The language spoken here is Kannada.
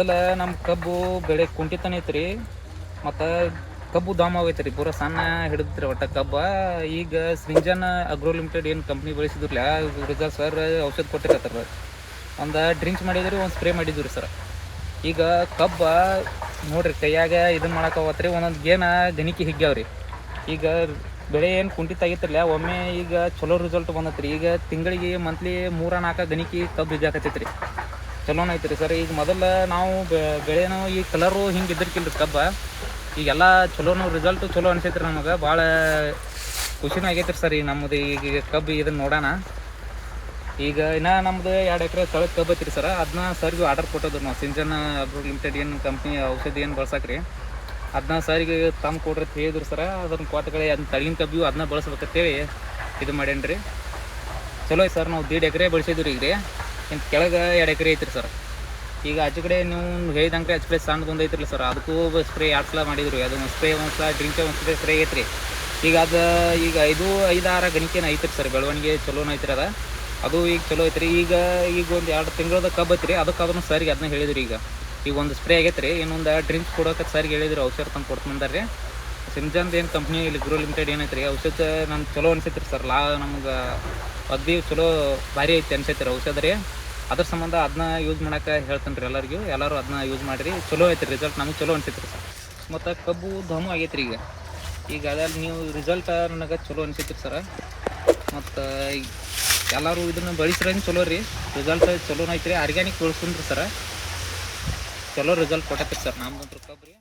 ಮೊದಲ ನಮ್ಮ ಕಬ್ಬು ಬೆಳೆ ಕುಂಠಿತನ ಐತ್ರಿ. ಮತ್ತು ಕಬ್ಬು ದಾಮ್ ಆಗೈತೆ ರೀ, ಪೂರ ಸಣ್ಣ ಹಿಡಿದ್ರಿ ಒಟ್ಟು ಕಬ್ಬ. ಈಗ ಸಿಂಜನ್ ಅಗ್ರೋ ಲಿಮಿಟೆಡ್ ಏನು ಕಂಪ್ನಿ ಬೆಳೆಸಿದ್ರಲ್ಲ, ರಿಸಲ್ಟ್ ಸರ್ ಔಷಧ ಕೊಟ್ಟಿರತ್ತಾರ. ಒಂದು ಡ್ರಿಂಕ್ಸ್ ಮಾಡಿದ್ರಿ, ಒಂದು ಸ್ಪ್ರೇ ಮಾಡಿದ್ವಿ ರೀ ಸರ್. ಈಗ ಕಬ್ಬ ನೋಡಿರಿ ಕೈಯಾಗ ಇದನ್ನು ಮಾಡಕ್ಕೆ ಒಂದೊಂದು ಗೇನ ಗಣಿಕೆ ಹಿಗ್ಗ್ಯಾವ್ರಿ. ಈಗ ಬೆಳೆ ಏನು ಕುಂಠಿತ ಆಗಿತ್ತಿರಲ್ಲ, ಒಮ್ಮೆ ಈಗ ಚಲೋ ರಿಸಲ್ಟ್ ಬಂದತ್ರಿ. ಈಗ ತಿಂಗಳಿಗೆ ಮಂತ್ಲಿ 3-4 ಗಣಿಕೆ ಕಬ್ಬು ಹಿಗ್ಗಾಕತ್ತೈತ್ರಿ. ಚಲೋನ ಐತ್ರಿ ಸರ್. ಈಗ ಮೊದಲು ನಾವು ಬೆಳೆನೋ ಈ ಕಲರು ಹಿಂಗೆ ಇದ್ದಿರ್ಕಿಲ್ರಿ ಕಬ್ಬ. ಈಗೆಲ್ಲ ಚಲೋನು ರಿಸಲ್ಟು ಚಲೋ ಅನ್ಸೈತ್ರಿ ನಮಗೆ. ಭಾಳ ಖುಷಿನೂ ಆಗೈತ್ರಿ ಸರ್. ಈಗ ನಮ್ಮದು ಈಗ ಕಬ್ಬು ಇದನ್ನು ನೋಡೋಣ. ಈಗ ಇನ್ನೂ ನಮ್ಮದು 2 ಎಕರೆ ಸ್ಥಳಕ್ಕೆ ಕಬ್ಬು ಐತ್ರಿ ಸರ್. ಅದನ್ನ ಸರ್ಗೆ ಆರ್ಡರ್ ಕೊಟ್ಟೋದ್ರು ನಾವು, ಸಿಂಜನ್ ಅಗ್ರೋ ಲಿಮಿಟೆಡ್ ಏನು ಕಂಪ್ನಿ ಔಷಧಿ ಏನು ಬಳಸಕ್ರಿ, ಅದನ್ನ ಸರ್ಗೆ ತಂದು ಕೊಡ್ರಿ ಅಂತ ಹೇಳಿದ್ರು ಸರ. ಅದನ್ನು ಕೊಟ್ಟಗಡೆ ಅದನ್ನ ತಳಿನ ಕಬ್ಬಿಯು ಅದನ್ನ ಬಳಸ್ಬೇಕಂತೇಳಿ ಇದು ಮಾಡೇನ್ರಿ. ಚಲೋ ಐತೆ ಸರ್. ನಾವು 1.5 ಎಕರೆ ಬೆಳೆಸಿದ್ವಿ ಈಗ ರೀ. ಇನ್ನು ಕೆಳಗೆ 2 ಎಕರೆ ಐತ್ರಿ ಸರ್. ಈಗ ಆಚೆ ಕಡೆ ನೀವು ಹೇಳಿದಂಗೆ ಆಚೆ ಕಡೆ ಸಣ್ಣದೊಂದು ಐತ್ರಿ ಸರ್, ಅದಕ್ಕೂ ಸ್ಪ್ರೇ 2 ಸಲ ಮಾಡಿದ್ರು. ಅದು ಸ್ಪ್ರೇ ಒಂದು ಸಲ ಡ್ರಿಂಕ್ ಒಂದು ಸ್ಪ್ರೇ ಐತ್ರಿ. ಈಗ ಅದು ಈಗ 5-6 ಗಣಿಕೆನ ಐತ್ರಿ ಸರ್. ಬೆಳವಣಿಗೆ ಚಲೋನ ಐತ್ರಿ ಅದು ಈಗ ಚಲೋ ಐತ್ರಿ. ಈಗ ಒಂದು 2 ತಿಂಗಳದ ಕಬ್ಬು ಐತ್ರಿ. ಅದಕ್ಕೆ ಅದನ್ನು ಸರ್ಗೆ ಅದನ್ನ ಹೇಳಿದ್ರಿ. ಈಗ ಒಂದು ಸ್ಪ್ರೇ ಆಗೈತೆ ರೀ, ಇನ್ನೊಂದು ಡ್ರಿಂಕ್ಸ್ ಕೊಡೋಕೆ ಸರ್ಗೆ ಹೇಳಿದ್ರು. ಔಷಧ ತಂದು ಕೊಡ್ತಂದಾರೆ ರೀ. ಸಿಂಜನ್ದು ಏನು ಕಂಪ್ನಿ ಇಲ್ಲಿ ಗ್ರೋ ಲಿಮಿಟೆಡ್ ಏನೈತೆ ರೀ, ಔಷಧ ನಮ್ಗೆ ಚಲೋ ಅನ್ಸೈತ್ರಿ ಸರ್. ನಮ್ಗೆ ಅಗ್ದಿ ಚಲೋ ಭಾರಿ ಐತಿ ಅನ್ಸೈತಿ ರೀ ಔಷಧ ರೀ. ಅದ್ರ ಸಂಬಂಧ ಅದನ್ನ ಯೂಸ್ ಮಾಡೋಕೆ ಹೇಳ್ತೇನೆ ರೀ ಎಲ್ಲರಿಗೂ. ಎಲ್ಲರೂ ಅದನ್ನ ಯೂಸ್ ಮಾಡಿರಿ, ಚಲೋ ಐತೆ ರಿಸಲ್ಟ್. ನಮ್ಗೆ ಚಲೋ ಅನ್ಸೈತ್ರಿ ಸರ್. ಮತ್ತು ಕಬ್ಬು ಧಮು ಆಗೈತೆ ರೀ ಈಗ ಅದ್ರಲ್ಲಿ ನೀವು ರಿಸಲ್ಟ್ ನನಗೆ ಚಲೋ ಅನ್ಸೈತ್ರಿ ಸರ. ಮತ್ತು ಎಲ್ಲರೂ ಇದನ್ನು ಬಳಸ್ರಂಗೆ ಚಲೋ ರೀ. ರಿಸಲ್ಟ್ ಚಲೋ ಐತ್ರಿ. ಆರ್ಗ್ಯಾನಿಕ್ ಬಳಸ್ಕೊಂಡ್ರಿ ಸರ, ಚಲೋ ರಿಸಲ್ಟ್ ಕೊಟ್ಟೈತ್ರಿ ಸರ್ ನಮ್ದಂತ್ರ ಕಬ್ಬು ರೀ.